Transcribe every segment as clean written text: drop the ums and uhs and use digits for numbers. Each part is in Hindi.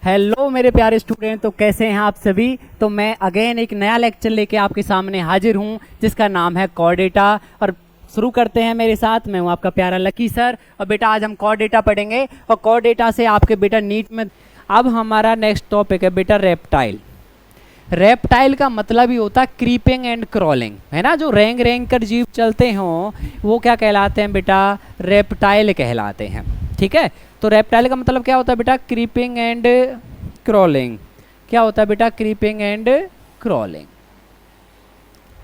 हेलो मेरे प्यारे स्टूडेंट, तो कैसे हैं आप सभी। तो मैं अगेन एक नया लेक्चर लेके आपके सामने हाजिर हूं जिसका नाम है कोर डेटा। और शुरू करते हैं मेरे साथ। मैं हूं आपका प्यारा लकी सर। और बेटा आज हम कोर डेटा पढ़ेंगे और कोर डेटा से आपके बेटा नीट में अब हमारा नेक्स्ट टॉपिक है बेटा रेप्टाइल। रेप्टाइल का मतलब ही होता है क्रीपिंग एंड क्रॉलिंग, है ना। जो रेंग रेंग कर जीव चलते हों वो क्या कहलाते हैं बेटा, रेप्टाइल कहलाते हैं। ठीक है, तो रेप्टाइल का मतलब क्या होता है बेटा, क्रीपिंग एंड क्रॉलिंग। क्या होता है बेटा, क्रीपिंग एंड क्रॉलिंग।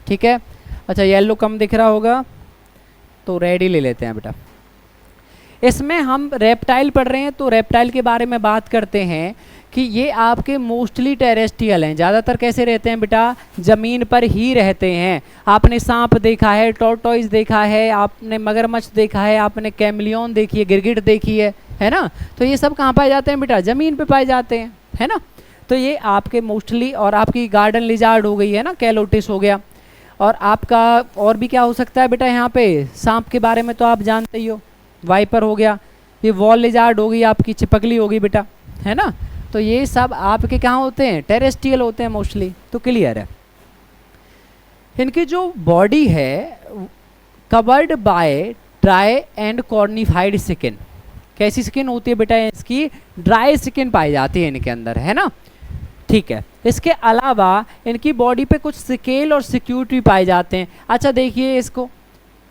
ठीक है, अच्छा येलो कम दिख रहा होगा तो रेड ही ले लेते हैं बेटा। इसमें हम रेप्टाइल पढ़ रहे हैं तो रेप्टाइल के बारे में बात करते हैं कि ये आपके मोस्टली टेरेस्ट्रियल हैं। ज़्यादातर कैसे रहते हैं बेटा, ज़मीन पर ही रहते हैं। आपने सांप देखा है, टॉर्टोइज देखा है, आपने मगरमच्छ देखा है, आपने कैमलियन देखी है, गिरगिट देखी है ना। तो ये सब कहाँ पाए जाते हैं बेटा, ज़मीन पे पाए जाते हैं, है ना। तो ये आपके मोस्टली, और आपकी गार्डन लिजार्ड हो गई है ना, कैलोटिस हो गया। और आपका और भी क्या हो सकता है बेटा, यहाँ पे सांप के बारे में तो आप जानते ही हो, वाइपर हो गया। ये वॉल लिजार्ड हो गई, आपकी चिपकली होगी बेटा, है ना। तो ये सब आपके कहाँ होते हैं, टेरेस्ट्रियल होते हैं मोस्टली। तो क्लियर है। इनकी जो बॉडी है covered by dry and cornified skin. कैसी स्किन होती है बेटा, इसकी ड्राई स्किन पाई जाती है इनके अंदर, है ना। ठीक है, इसके अलावा इनकी बॉडी पे कुछ स्केल और सिक्यूट भी पाए जाते हैं। अच्छा देखिए इसको,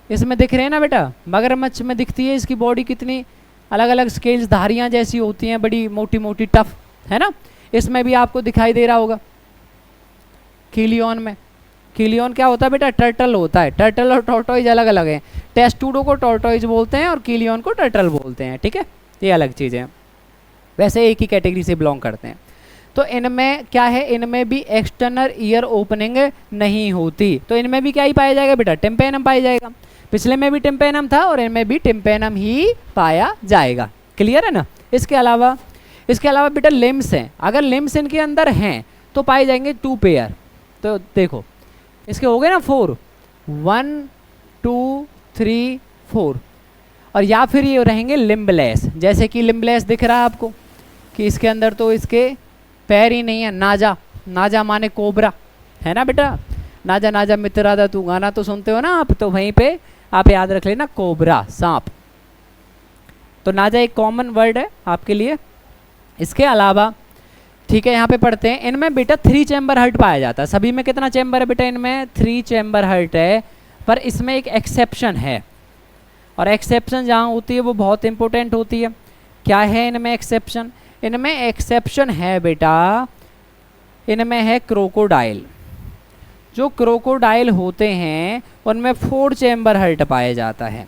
इसमें दिख रहे हैं ना बेटा, मगरमच्छ में दिखती है इसकी बॉडी कितनी अलग अलग स्केल्स, धारियां जैसी होती हैं, बड़ी मोटी मोटी टफ, है ना। इसमें भी आपको दिखाई दे रहा होगा कीलियन में। कीलियन क्या होता है बेटा, टर्टल होता है। टर्टल और टॉर्टोइज अलग अलग हैं। टेस्टूडो को टॉर्टोइज बोलते हैं और कीलियन को टर्टल बोलते हैं। ठीक है, ये अलग चीज़ें हैं, वैसे एक ही कैटेगरी से बिलोंग करते हैं। तो इनमें क्या है, इनमें भी एक्सटर्नल ईयर ओपनिंग नहीं होती। तो इनमें भी क्या ही पाया जाएगा बेटा, टिम्पेनम पाया जाएगा। पिछले में भी टिम्पेनम था और इनमें भी टिम्पेनम ही पाया जाएगा। क्लियर है ना। इसके अलावा बेटा लिम्स हैं। अगर लिम्स इनके अंदर हैं तो पाए जाएंगे 2 पेयर। तो देखो इसके हो गए ना 4, 1 2 3 4। और या फिर ये रहेंगे लिम्बलेस, जैसे कि लिम्बलेस दिख रहा है आपको कि इसके अंदर तो इसके पैर ही नहीं है। नाजा, नाजा माने कोबरा, है ना बेटा। नाजा नाजा मित्रादा तू गाना तो सुनते हो ना आप, तो वहीं पे आप याद रख लेना, कोबरा सांप। तो नाजा एक कॉमन वर्ड है आपके लिए। इसके अलावा ठीक है, यहाँ पे पढ़ते हैं, इनमें बेटा 3 चैम्बर हर्ट पाया जाता है। सभी में कितना चैम्बर है बेटा, इनमें 3 चैम्बर हर्ट है। पर इसमें एक एक्सेप्शन है, और एक्सेप्शन जहाँ होती है वो बहुत इंपॉर्टेंट होती है। क्या है इनमें एक्सेप्शन, इनमें एक्सेप्शन है बेटा, इनमें है क्रोकोडाइल। जो क्रोकोडाइल होते हैं उनमें 4 चैम्बर हर्ट पाया जाता है।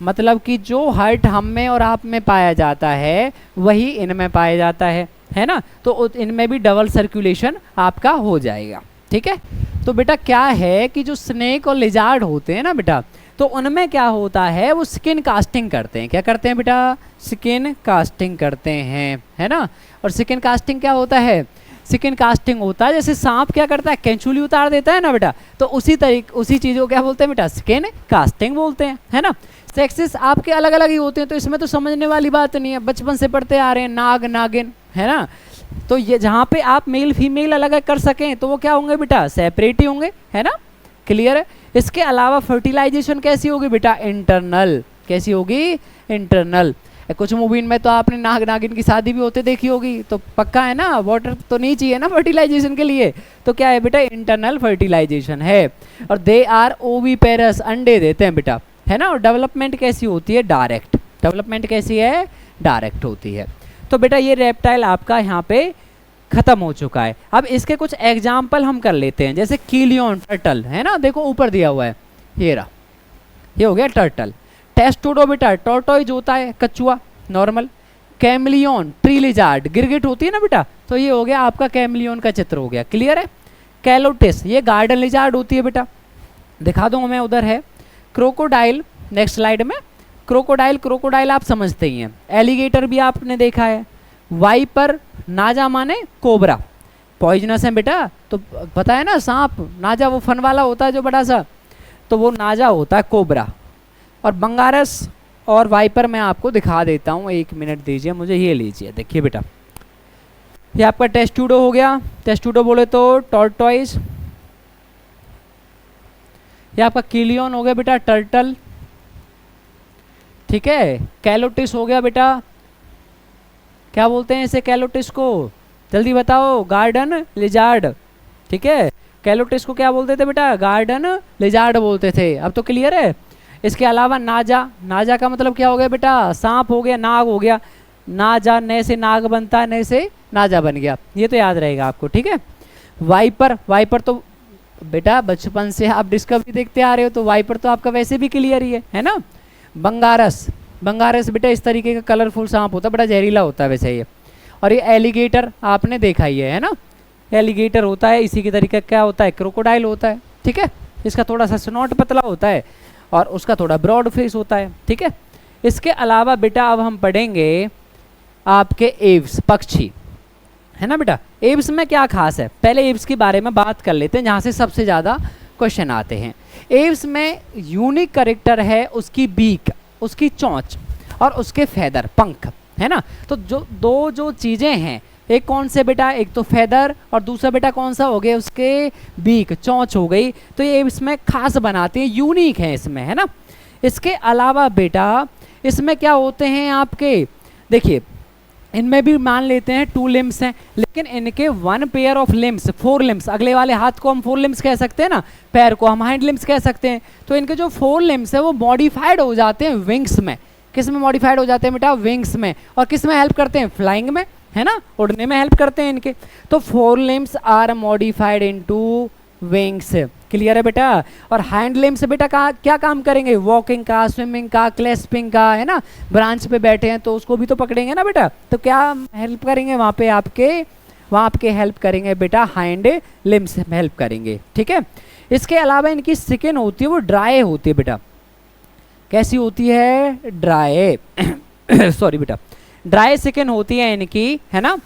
मतलब कि जो हर्ट हम में और आप में पाया जाता है वही इनमें पाया जाता है ना। तो इनमें भी डबल सर्कुलेशन आपका हो जाएगा। ठीक है, तो बेटा क्या है कि जो स्नेक और लिजार्ड होते हैं ना बेटा, तो उनमें क्या होता है, वो स्किन कास्टिंग करते हैं। क्या करते हैं बेटा, स्किन कास्टिंग करते हैं, है ना। और स्किन कास्टिंग क्या होता है, स्किन कास्टिंग होता है जैसे सांप क्या करता है, कैंचुली उतार देता है ना बेटा, तो उसी चीज़ को क्या बोलते हैं बेटा, स्किन कास्टिंग बोलते हैं, है ना। सेक्सेस आपके अलग अलग ही होते हैं, तो इसमें तो समझने वाली बात नहीं है, बचपन से पढ़ते आ रहे हैं, नाग नागिन, है ना। तो ये जहाँ पे आप मेल फीमेल अलग अलग कर सकें तो वो क्या होंगे बेटा, सेपरेट ही होंगे, है ना। क्लियर है। इसके अलावा फर्टिलाइजेशन कैसी होगी बेटा, इंटरनल। कैसी होगी, इंटरनल। कुछ मूवी में तो आपने नाग नागिन की शादी भी होते देखी होगी, तो पक्का है ना, वाटर तो नहीं चाहिए ना फर्टिलाइजेशन के लिए। तो क्या है बेटा, इंटरनल फर्टिलाइजेशन है। और दे आर ओवीपेरस, अंडे देते हैं बेटा, है ना। और डेवलपमेंट कैसी होती है, डायरेक्ट। डेवलपमेंट कैसी है, डायरेक्ट होती है। तो बेटा ये रेप्टाइल आपका यहाँ पे खत्म हो चुका है। अब इसके कुछ एग्जाम्पल हम कर लेते हैं, जैसे कीलियन टर्टल, है ना, देखो ऊपर दिया हुआ है, ये रहा, ये हो गया टर्टल। टेस्टूडो बेटा टॉर्टोइज होता है, कछुआ नॉर्मल। कैमलियन ट्री लिजार्ड, गिरगिट होती है ना बेटा, तो ये हो गया आपका कैमलियन का चित्र हो गया। क्लियर है। कैलोटिस ये गार्डन लिजार्ड होती है बेटा, दिखा दूंगा मैं, उधर है। क्रोकोडाइल नेक्स्ट स्लाइड में, क्रोकोडाइल आप समझते ही हैं। एलिगेटर भी आपने देखा है। वाइपर, नाजा माने कोबरा, पॉइजनस है बेटा, तो पता है ना सांप, नाजा वो फन वाला होता है जो बड़ा सा, तो वो नाजा होता है कोबरा। और बंगारस और वाइपर मैं आपको दिखा देता हूँ, 1 मिनट दीजिए मुझे, ये लीजिए देखिए बेटा, ये आपका टेस्टूडो हो गया, टेस्टूडो बोले तो टॉर्टॉइस। ये आपका किलियन हो गया बेटा, टर्टल। ठीक है, कैलोटिस हो गया बेटा, क्या बोलते हैं इसे कैलोटिस को, जल्दी बताओ, गार्डन लिजार्ड। ठीक है, कैलोटिस को क्या बोलते थे बेटा, गार्डन लिजार्ड बोलते थे। अब तो क्लियर है। इसके अलावा नाजा, नाजा का मतलब क्या हो गया बेटा, सांप हो गया, नाग हो गया, नाजा नए से नाग बनता है, नए से नाजा बन गया, ये तो याद रहेगा आपको। ठीक है, वाइपर, वाइपर तो बेटा बचपन से आप डिस्कवरी देखते आ रहे हो, तो वाइपर तो आपका वैसे भी क्लियर ही है ना। बंगारस, बंगारस बेटा इस तरीके का कलरफुल सांप होता है, बड़ा जहरीला होता है वैसे ये। और ये एलिगेटर आपने देखा ही है ना, एलिगेटर होता है इसी के तरीके क्या होता है, क्रोकोडाइल होता है। ठीक है, इसका थोड़ा सा स्नॉट पतला होता है और उसका थोड़ा ब्रॉड फेस होता है। ठीक है, इसके अलावा बेटा अब हम पढ़ेंगे आपके एव्स, पक्षी, है ना बेटा। एव्स में क्या खास है, पहले एव्स के बारे में बात कर लेते हैं, जहाँ से सबसे ज़्यादा क्वेश्चन आते हैं। एव्स में यूनिक कैरेक्टर है उसकी बीक, उसकी चोंच और उसके फेदर, पंख, है ना। तो जो चीज़ें हैं, एक कौन से बेटा, एक तो फेदर और दूसरा बेटा कौन सा हो गया, उसके बीक, चोंच हो गई। तो ये इसमें खास बनाते हैं, यूनिक है इसमें, है ना। इसके अलावा बेटा इसमें क्या होते हैं आपके, देखिए इनमें भी मान लेते हैं 2 लिम्स हैं, लेकिन इनके 1 पेयर ऑफ लिम्स, 4 लिम्स, अगले वाले हाथ को हम 4 लिम्स कह सकते हैं ना, पैर को हम हाइंड लिम्स कह सकते हैं। तो इनके जो 4 लिम्स है वो मॉडिफाइड हो जाते हैं विंग्स में। किस में मॉडिफाइड हो जाते हैं बेटा, विंग्स में। और किस में हेल्प करते हैं, फ्लाइंग में, है ना, उड़ने में हेल्प करते हैं इनके। तो 4 limbs are modified into wings, clear है बेटा। और हैंड लिम्स बेटा का क्या काम करेंगे, वॉकिंग का, स्विमिंग का, क्लैस्पिंग का, है ना। ब्रांच पे बैठे हैं तो उसको भी तो पकड़ेंगे ना बेटा, तो क्या हेल्प करेंगे वहाँ पे आपके, वहाँ आपके हेल्प करेंगे बेटा, हैंड लिम्स हेल्प करेंगे। ठीक है, इसके अलावा इनकी स्किन होती है वो ड्राई होती है बेटा, कैसी होती है, ड्राई सॉरी बेटा, ड्राई स्किन होती है इनकी, है ना।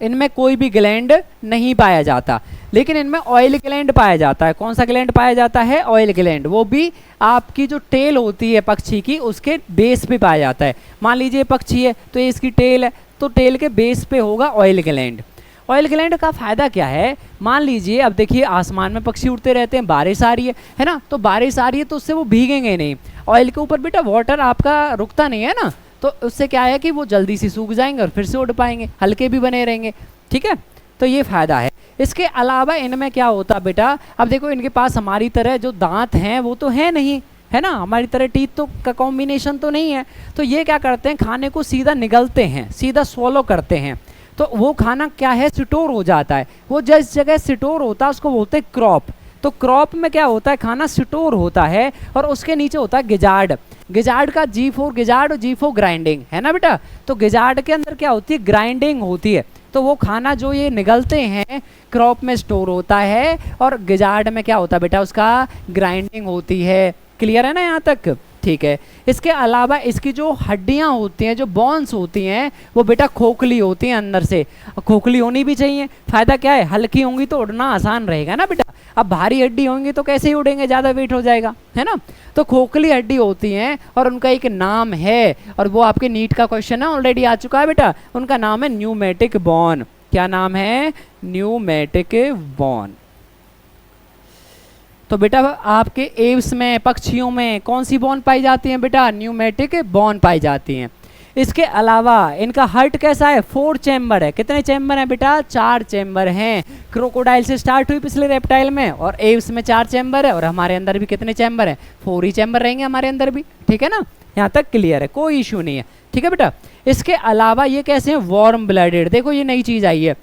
इनमें कोई भी ग्लैंड नहीं पाया जाता, लेकिन इनमें ऑयल ग्लैंड पाया जाता है। कौन सा ग्लैंड पाया जाता है, ऑयल ग्लैंड, वो भी आपकी जो टेल होती है पक्षी की, उसके बेस पे पाया जाता है। मान लीजिए पक्षी है तो ये इसकी टेल है, तो टेल के बेस पे होगा ऑयल ग्लैंड। ऑयल ग्लैंड का फ़ायदा क्या है, मान लीजिए अब देखिए आसमान में पक्षी उड़ते रहते हैं, बारिश आ रही है ना, तो बारिश आ रही है तो उससे वो भीगेंगे नहीं, ऑयल के ऊपर बेटा वाटर आपका रुकता नहीं है ना, तो उससे क्या है कि वो जल्दी से सूख जाएंगे और फिर से उड़ पाएंगे, हल्के भी बने रहेंगे। ठीक है, तो ये फ़ायदा है। इसके अलावा इनमें क्या होता है बेटा, अब देखो इनके पास हमारी तरह जो दांत हैं वो तो है नहीं, है ना, हमारी तरह टीथ तो का कॉम्बिनेशन तो नहीं है। तो ये क्या करते हैं, खाने को सीधा निगलते हैं, सीधा स्वॉलो करते हैं, तो वो खाना क्या है, स्टोर हो जाता है। वो जिस जगह स्टोर होता है उसको बोलते हैं क्रॉप। तो क्रॉप में क्या होता है, खाना स्टोर होता है और उसके नीचे होता है गिजार्ड। गिजार्ड का G4 गिजार्ड और G4 ग्राइंडिंग, है ना बेटा। तो गिजार्ड के अंदर क्या होती है, ग्राइंडिंग होती है। तो वो खाना जो ये निगलते हैं क्रॉप में स्टोर होता है और गिजार्ड में क्या होता है बेटा, उसका ग्राइंडिंग होती है। क्लियर है ना यहाँ तक, ठीक है। इसके अलावा इसकी जो हड्डियाँ होती हैं, जो बॉन्स होती हैं, वो बेटा खोखली होती हैं अंदर से, खोखली होनी भी चाहिए। फ़ायदा क्या है, हल्की होंगी तो उड़ना आसान रहेगा ना बेटा। अब भारी हड्डी होंगी तो कैसे ही उड़ेंगे, ज़्यादा वेट हो जाएगा, है ना। तो खोखली हड्डी होती हैं और उनका एक नाम है, और वो आपके नीट का क्वेश्चन है, ऑलरेडी आ चुका है बेटा। उनका नाम है न्यूमेटिक बॉन। क्या नाम है, न्यूमेटिक बॉन। तो बेटा आपके एव्स में, पक्षियों में कौन सी बॉन पाई जाती हैं बेटा, न्यूमेटिक बॉन पाई जाती हैं। इसके अलावा इनका हार्ट कैसा है, 4 चैम्बर है। कितने चैम्बर हैं बेटा, 4 चैम्बर हैं। क्रोकोडाइल से स्टार्ट हुई पिछले रेप्टाइल में, और एव्स में 4 चैम्बर है, और हमारे अंदर भी कितने चैम्बर हैं, 4 ही चैम्बर रहेंगे हमारे अंदर भी। ठीक है ना, यहाँ तक क्लियर है, कोई इशू नहीं है। ठीक है बेटा, इसके अलावा ये कैसे हैं, वार्म ब्लडेड। देखो ये नई चीज़ आई है,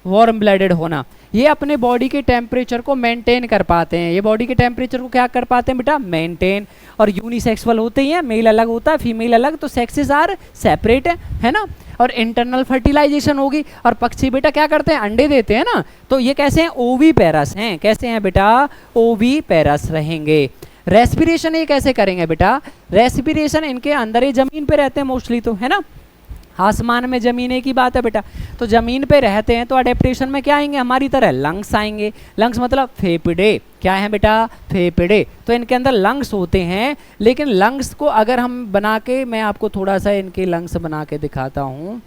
वार्म ब्लडेड होना। ये अपने बॉडी के टेम्परेचर को मेंटेन कर पाते हैं। ये बॉडी के टेम्परेचर को क्या कर पाते हैं बेटा, मेंटेन। और यूनिसेक्सुअल होते ही हैं, मेल अलग होता है, फीमेल अलग, तो सेक्सेस आर सेपरेट है ना। और इंटरनल फर्टिलाइजेशन होगी। और पक्षी बेटा क्या करते हैं, अंडे देते हैं ना। तो ये कैसे हैं, ओवी पैरस हैं। कैसे हैं बेटा, ओवी पैरस रहेंगे। रेस्पिरेशन ये कैसे करेंगे बेटा, रेस्पिरेशन इनके अंदर ही जमीन पे रहते हैं मोस्टली, तो है ना, आसमान में जमीन की बात है बेटा। तो जमीन पे रहते हैं तो अडेप्टेशन में क्या आएंगे, हमारी तरह लंग्स आएंगे। लंग्स मतलब फेफड़े, क्या है बेटा, फेफड़े। तो इनके अंदर लंग्स होते हैं, लेकिन लंग्स को अगर हम बना के, मैं आपको थोड़ा सा इनके लंग्स बना के दिखाता हूँ।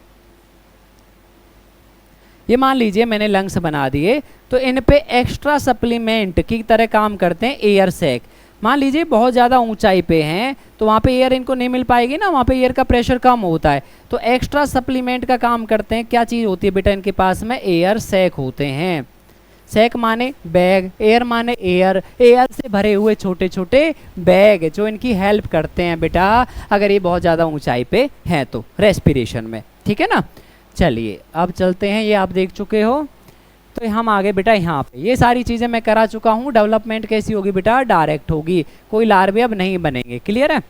ये मान लीजिए मैंने लंग्स बना दिए, तो इन पे एक्स्ट्रा सप्लीमेंट की तरह काम करते हैं एयर सैक। मान लीजिए बहुत ज़्यादा ऊंचाई पे हैं तो वहाँ पे एयर इनको नहीं मिल पाएगी ना, वहाँ पे एयर का प्रेशर कम होता है, तो एक्स्ट्रा सप्लीमेंट का काम करते हैं। क्या चीज़ होती है बेटा इनके पास में? एयर सैक होते हैं। सैक माने बैग, एयर माने एयर, एयर से भरे हुए छोटे छोटे बैग जो इनकी हेल्प करते हैं बेटा अगर ये बहुत ज़्यादा ऊंचाई पे हैं तो रेस्पिरेशन में। ठीक है ना। चलिए अब चलते हैं, ये आप देख चुके हो। तो हम आगे बेटा यहाँ पे ये सारी चीज़ें मैं करा चुका हूँ। डेवलपमेंट कैसी होगी बेटा? डायरेक्ट होगी, कोई लार्वे अब नहीं बनेंगे। क्लियर है।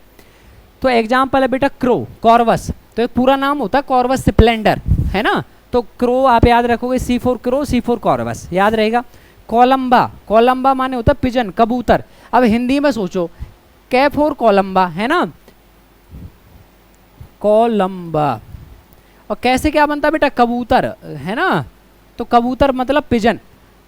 तो एग्जाम्पल है बेटा क्रो, कॉर्वस, तो एक पूरा नाम होता है कॉर्वस स्प्लेंडर, है ना। तो क्रो आप याद रखोगे, C for crow, C for Corvus, याद रहेगा। कोलंबा, कोलंबा माने होता है पिजन, कबूतर। अब हिंदी में सोचो, के फॉर कोलंबा, है ना, कोलंबा। और कैसे क्या बनता है बेटा? कबूतर, है ना। तो कबूतर मतलब पिजन,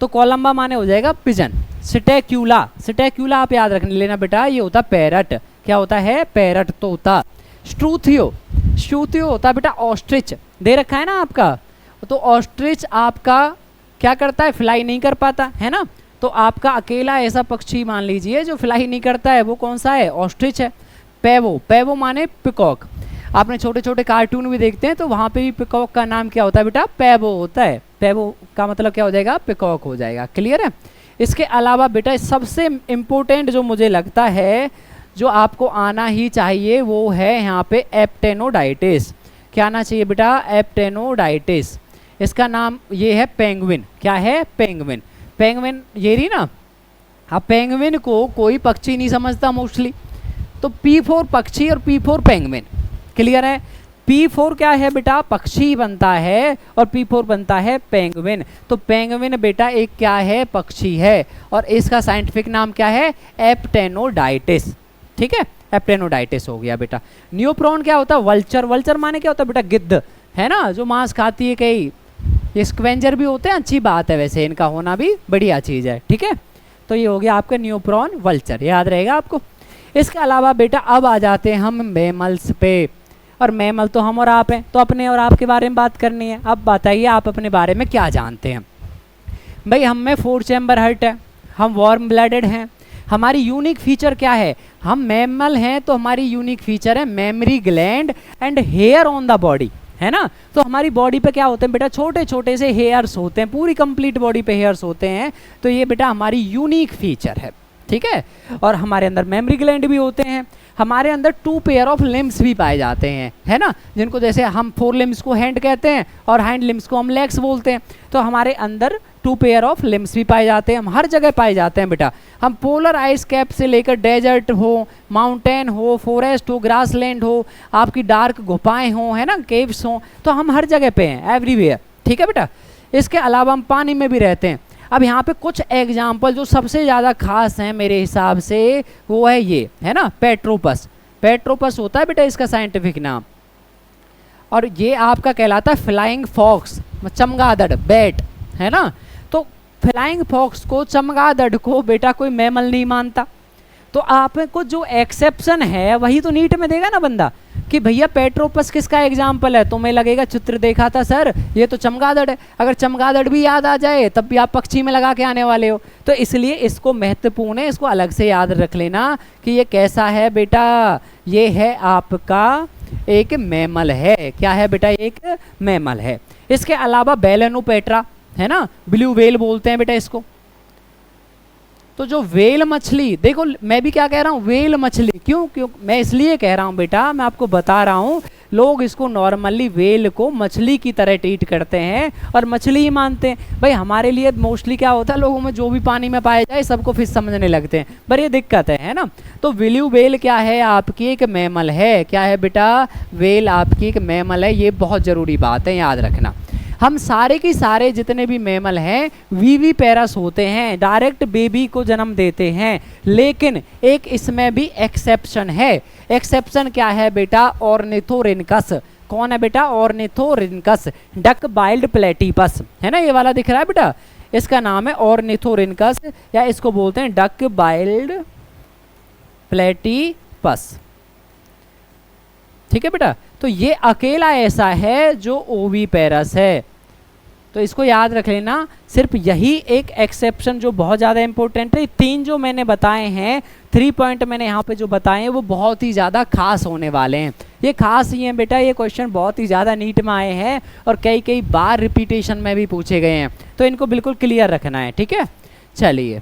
तो कोलंबा माने हो जाएगा पिजन। स्टेक्यूला, स्टेक्यूला आप याद रख लेना बेटा, ये होता पैरट। क्या होता है? पैरट तोता। स्ट्रूथियो, स्ट्रूथियो होता है बेटा ऑस्ट्रिच, दे रखा है ना आपका। तो ऑस्ट्रिच आपका क्या करता है? फ्लाई नहीं कर पाता, है ना। तो आपका अकेला ऐसा पक्षी मान लीजिए जो फ्लाई नहीं करता है, वो कौन सा है? ऑस्ट्रिच है। पेवो, पेवो माने पिकॉक। आपने छोटे छोटे कार्टून भी देखते हैं तो वहाँ पे भी पिकॉक का नाम क्या होता है बेटा? पेवो होता है। पेवो का मतलब क्या हो जाएगा? पिकॉक हो जाएगा। क्लियर है। इसके अलावा बेटा सबसे इम्पोर्टेंट जो मुझे लगता है जो आपको आना ही चाहिए वो है यहाँ पे एप्टेनोडाइटिस। क्या आना चाहिए बेटा? एप्टेनोडाइटिस। इसका नाम ये है पेंगुइन। क्या है? पेंगुइन। पेंगुइन ये रही ना। अब पेंगुइन को कोई पक्षी नहीं समझता मोस्टली, तो P4 पक्षी और P4 पेंगुइन। क्लियर है। P4 क्या है बेटा? पक्षी बनता है और P4 बनता है पेंगुइन। तो पेंगुइन बेटा एक क्या है? पक्षी है और इसका साइंटिफिक नाम क्या है? एप्टेनोडाइटिस। ठीक है, एप्टेनोडाइटिस हो गया बेटा। न्यूप्रॉन क्या होता है? वल्चर, वल्चर माने क्या होता है बेटा? गिद्ध, है ना, जो मांस खाती है। कई ये स्क्वेंजर भी होते हैं, अच्छी बात है वैसे, इनका होना भी बढ़िया चीज़ है। ठीक है, तो ये हो गया आपका न्यूप्रॉन, वल्चर, याद रहेगा आपको। इसके अलावा बेटा अब आ जाते हैं हम मैमल्स पे, और मैमल तो हम और आप हैं, तो अपने और आपके बारे में बात करनी है। अब बताइए आप अपने बारे में क्या जानते हैं। भाई हम में 4 चैम्बर हार्ट है, हम वार्म ब्लडेड हैं। हमारी यूनिक फीचर क्या है? हम मैमल हैं तो हमारी यूनिक फीचर है mammary gland and hair on the body, है ना। तो हमारी बॉडी पे क्या होते हैं बेटा? छोटे छोटे से हेयर्स होते हैं, पूरी कंप्लीट बॉडी पे हेयर्स होते हैं। तो ये बेटा हमारी यूनिक फीचर है। ठीक है, और हमारे अंदर मेमोरी ग्लैंड भी होते हैं। हमारे अंदर 2 पेयर ऑफ लिम्स भी पाए जाते हैं, है ना, जिनको जैसे हम 4 लिम्स को हैंड कहते हैं और हैंड लिम्स को हम लेग्स बोलते हैं। तो हमारे अंदर 2 पेयर ऑफ लिम्स भी पाए जाते हैं। हम हर जगह पाए जाते हैं बेटा। हम पोलर आइस कैप से लेकर डेजर्ट हो, माउंटेन हो, फॉरेस्ट हो, ग्रासलैंड हो, आपकी डार्क गुफाएं हो, है ना, केव्स हो, तो हम हर जगह पे हैं, एवरीवेयर। ठीक है बेटा। इसके अलावा हम पानी में भी रहते हैं। अब यहाँ पे कुछ एग्जाम्पल जो सबसे ज़्यादा खास हैं मेरे हिसाब से वो है ये, है ना, पेट्रोपस। पेट्रोपस होता है बेटा इसका साइंटिफिक नाम, और ये आपका कहलाता है फ्लाइंग फॉक्स, चमगादड़, बैट, है ना। तो फ्लाइंग फॉक्स को, चमगादड़ को बेटा कोई मैमल नहीं मानता। तो आपको जो एक्सेप्शन है वही तो नीट में देगा ना बंदा कि भैया पेट्रोपस किसका एग्जाम्पल है। तुम्हें लगेगा चित्र देखा था सर, ये तो चमगादड़ है। अगर चमगादड़ भी याद आ जाए तब भी आप पक्षी में लगा के आने वाले हो। तो इसलिए इसको महत्वपूर्ण है, इसको अलग से याद रख लेना कि ये कैसा है बेटा? ये है आपका एक मैमल है। क्या है बेटा? एक मैमल है। इसके अलावा बेलेनोपेट्रा, है ना, ब्लू व्हेल बोलते हैं बेटा इसको। तो जो व्हेल मछली, देखो मैं भी क्या कह रहा हूँ, व्हेल मछली, क्यों मैं इसलिए कह रहा हूँ बेटा, मैं आपको बता रहा हूँ, लोग इसको नॉर्मली व्हेल को मछली की तरह ट्रीट करते हैं और मछली ही मानते हैं। भाई हमारे लिए मोस्टली क्या होता है, लोगों में जो भी पानी में पाया जाए सबको फिश समझने लगते हैं, पर ये दिक्कत है ना। तो ब्लू व्हेल क्या है? आपकी एक मैमल है। क्या है बेटा? व्हेल आपकी एक मैमल है। ये बहुत ज़रूरी बात है, याद रखना। हम सारे के सारे जितने भी मैमल हैं वीवी पैरस होते हैं, डायरेक्ट बेबी को जन्म देते हैं। लेकिन एक इसमें भी एक्सेप्शन है। एक्सेप्शन क्या है बेटा? ऑर्निथोरिनकस। कौन है बेटा? ऑर्निथोरिनकस, डक बाइल्ड प्लेटिपस, है ना, ये वाला दिख रहा है बेटा, इसका नाम है ऑर्निथोरिनकस, या इसको बोलते हैं डक बाइल्ड प्लेटिपस। ठीक है बेटा। तो ये अकेला ऐसा है जो ओवी पैरस है। तो इसको याद रख लेना। सिर्फ यही एक एक्सेप्शन जो बहुत ज़्यादा इंपॉर्टेंट है, 3 जो मैंने बताए हैं, 3 पॉइंट मैंने यहाँ पे जो बताए हैं वो बहुत ही ज़्यादा खास होने वाले हैं। ये खास ही हैं बेटा, ये क्वेश्चन बहुत ही ज़्यादा नीट में आए हैं और कई कई बार रिपीटेशन में भी पूछे गए हैं, तो इनको बिल्कुल क्लियर रखना है, ठीक है। चलिए,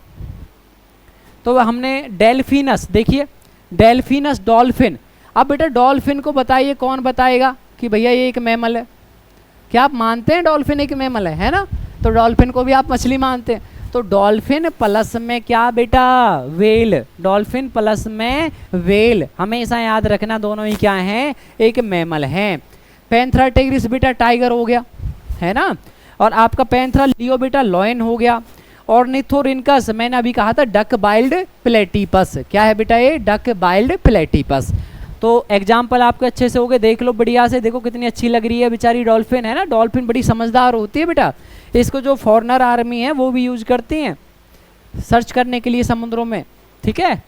तो हमने डेल्फिनस, देखिए डेल्फिनस डॉल्फिन। अब बेटा डॉल्फिन को बताइए, कौन बताएगा कि भैया ये एक मैमल है? क्या आप मानते हैं डॉल्फिन एक मैमल है ना? तो डॉल्फिन को भी आप मछली मानते हैं, तो डॉल्फिन प्लस में क्या बेटा? वेल। डॉल्फिन प्लस में वेल, हमेशा याद रखना, दोनों ही क्या हैं? एक मैमल हैं। पैंथरा टिग्रिस बेटा टाइगर हो गया, है ना। और आपका पैंथरा लियो बेटा लॉयन हो गया। ऑर्निथोरिनकस मैंने अभी कहा था डक बाइल्ड प्लेटिपस। क्या है बेटा ये? Duck billed platypus. तो एग्जाम्पल आपके अच्छे से हो गए, देख लो बढ़िया से, देखो कितनी अच्छी लग रही है बेचारी डॉल्फिन, है ना। डॉल्फिन बड़ी समझदार होती है बेटा, इसको जो फॉरेनर आर्मी है वो भी यूज करती हैं सर्च करने के लिए समुद्रों में, ठीक है।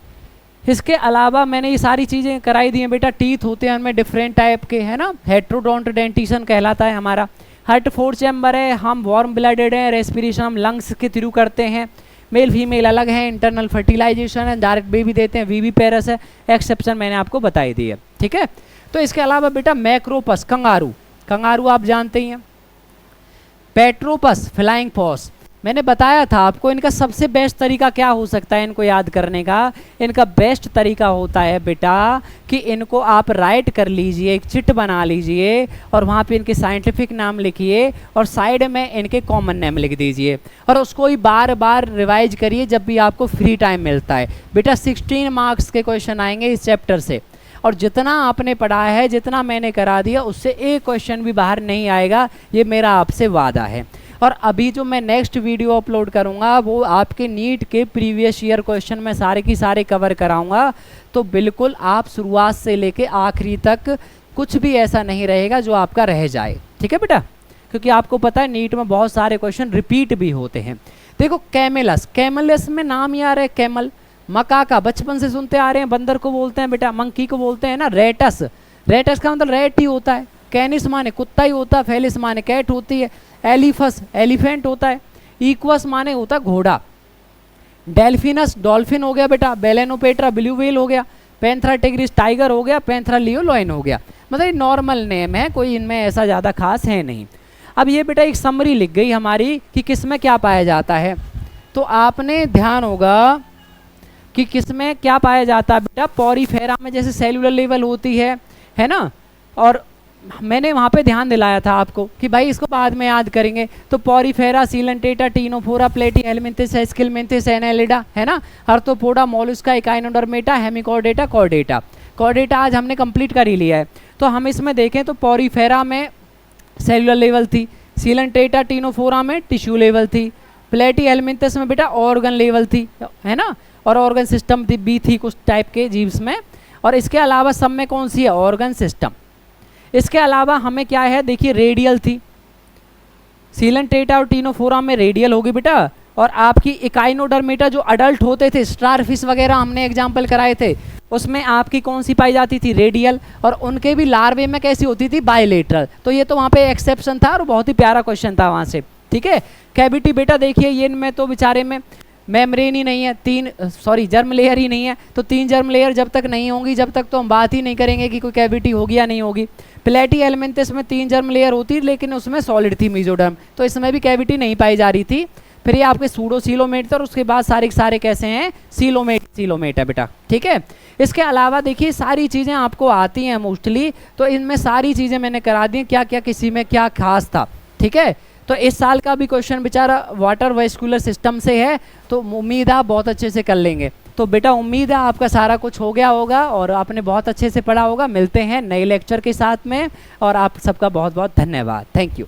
इसके अलावा मैंने ये सारी चीज़ें कराई दी हैं बेटा। टीथ होते हैं उनमें डिफरेंट टाइप के, है ना। हेट्रोडोंट डेंटिशन कहलाता है हमारा। हार्ट 4 चैम्बर है, हम वार्म ब्लडेड हैं, रेस्पिरेशन हम लंग्स के थ्रू करते हैं। मेल फीमेल अलग है, इंटरनल फर्टिलाइजेशन है, डायरेक्ट बेबी देते हैं, वीवी पेरस है। एक्सेप्शन मैंने आपको बताई दी है, ठीक है। तो इसके अलावा बेटा मैक्रोपस कंगारू, कंगारू आप जानते ही हैं। पेट्रोपस फ्लाइंग फॉस, मैंने बताया था आपको इनका सबसे बेस्ट तरीका क्या हो सकता है इनको याद करने का। इनका बेस्ट तरीका होता है बेटा कि इनको आप राइट कर लीजिए, एक चिट बना लीजिए और वहाँ पे इनके साइंटिफिक नाम लिखिए और साइड में इनके कॉमन नेम लिख दीजिए और उसको ही बार बार रिवाइज करिए जब भी आपको फ्री टाइम मिलता है। बेटा 16 मार्क्स के क्वेश्चन आएंगे इस चैप्टर से और जितना आपने पढ़ा है, जितना मैंने करा दिया, उससे एक क्वेश्चन भी बाहर नहीं आएगा, ये मेरा आपसे वादा है। और अभी जो मैं नेक्स्ट वीडियो अपलोड करूंगा वो आपके नीट के प्रीवियस ईयर क्वेश्चन में सारे की सारे कवर कराऊंगा। तो बिल्कुल आप शुरुआत से लेके आखिरी तक कुछ भी ऐसा नहीं रहेगा जो आपका रह जाए, ठीक है बेटा, क्योंकि आपको पता है नीट में बहुत सारे क्वेश्चन रिपीट भी होते हैं। देखो कैमेलस, कैमलस में नाम ही आ रहा है कैमल। मकाका बचपन से सुनते आ रहे हैं, बंदर को बोलते हैं बेटा, मंकी को बोलते हैं ना रेटस, रेटस का मतलब रेट ही होता है। कैनिस माने कुत्ता ही होता है, फेलिस माने कैट होती है, एलिफस एलिफेंट होता है, इक्वस माने होता है घोड़ा। डेल्फिनस डॉल्फिन हो गया बेटा, बेलेनोपेट्रा ब्लू व्हेल हो गया, पैंथरा टिग्रिस टाइगर हो गया, पैंथरा लियो लॉयन हो गया। मतलब नॉर्मल नेम है, कोई इनमें ऐसा ज़्यादा खास है नहीं। अब ये बेटा एक समरी लिख गई हमारी कि किस में क्या पाया जाता है, तो आपने ध्यान होगा कि किस में क्या पाया जाता है बेटा। पॉरीफेरा में जैसे सेलुलर लेवल होती है ना। और मैंने वहाँ पे ध्यान दिलाया था आपको कि भाई इसको बाद में याद करेंगे। तो पॉरीफेरा, सीलेंटेटा, टीनोफोरा, प्लेटी हेलमिंथिस, एस्किलमिंथिस, एनालिडा, है ना। Arthropoda, Mollusca, Echinodermata, Hemichordata, Chordata. Chordata आज हमने कंप्लीट कर ही लिया है। तो हम इसमें देखें तो पॉरीफेरा में सेलुलर लेवल थी, सीलेंटेटा टीनोफोरा में टिश्यू लेवल थी, प्लेटी हेलमिंथिस में बेटा ऑर्गन लेवल थी, है ना। और ऑर्गन सिस्टम भी थी कुछ टाइप के जीव्स में। और इसके अलावा सब में कौन सी है? Organ system. इसके अलावा हमें क्या है देखिए, रेडियल थी, सीलेंटेटा और टीनोफोरा में रेडियल होगी बेटा। और आपकी इकाइनोडर्मेटा जो अडल्ट होते थे, स्टारफिश वगैरह हमने एग्जाम्पल कराए थे, उसमें आपकी कौन सी पाई जाती थी? रेडियल। और उनके भी लार्वे में कैसी होती थी? बायलेटरल। तो ये तो वहाँ पे एक्सेप्शन था और बहुत ही प्यारा क्वेश्चन था वहाँ से, ठीक है। कैविटी बेटा देखिए, ये इनमें तो बेचारे में मेम्ब्रेन ही नहीं है, जर्म लेयर ही नहीं है। तो 3 जर्म लेयर जब तक नहीं होंगी, जब तक तो हम बात ही नहीं करेंगे कि कोई कैविटी होगी या नहीं होगी। प्लेटी हेलमिंथिस में 3 जर्म लेयर होती, लेकिन उसमें सॉलिड थी मेसोडर्म, तो इसमें भी कैविटी नहीं पाई जा रही थी। फिर ये आपके सूडो सीलोमेट थे और उसके बाद सारे के सारे कैसे हैं? सीलोमेट है बेटा, ठीक है। इसके अलावा देखिए सारी चीज़ें आपको आती हैं मोस्टली, तो इनमें सारी चीज़ें मैंने करा दी क्या क्या किसी में क्या खास था, ठीक है। तो इस साल का भी क्वेश्चन बेचारा वाटर वेस्कुलर सिस्टम से है, तो उम्मीद आप बहुत अच्छे से कर लेंगे। तो बेटा उम्मीद है आपका सारा कुछ हो गया होगा और आपने बहुत अच्छे से पढ़ा होगा। मिलते हैं नए लेक्चर के साथ में और आप सबका बहुत बहुत धन्यवाद। Thank you.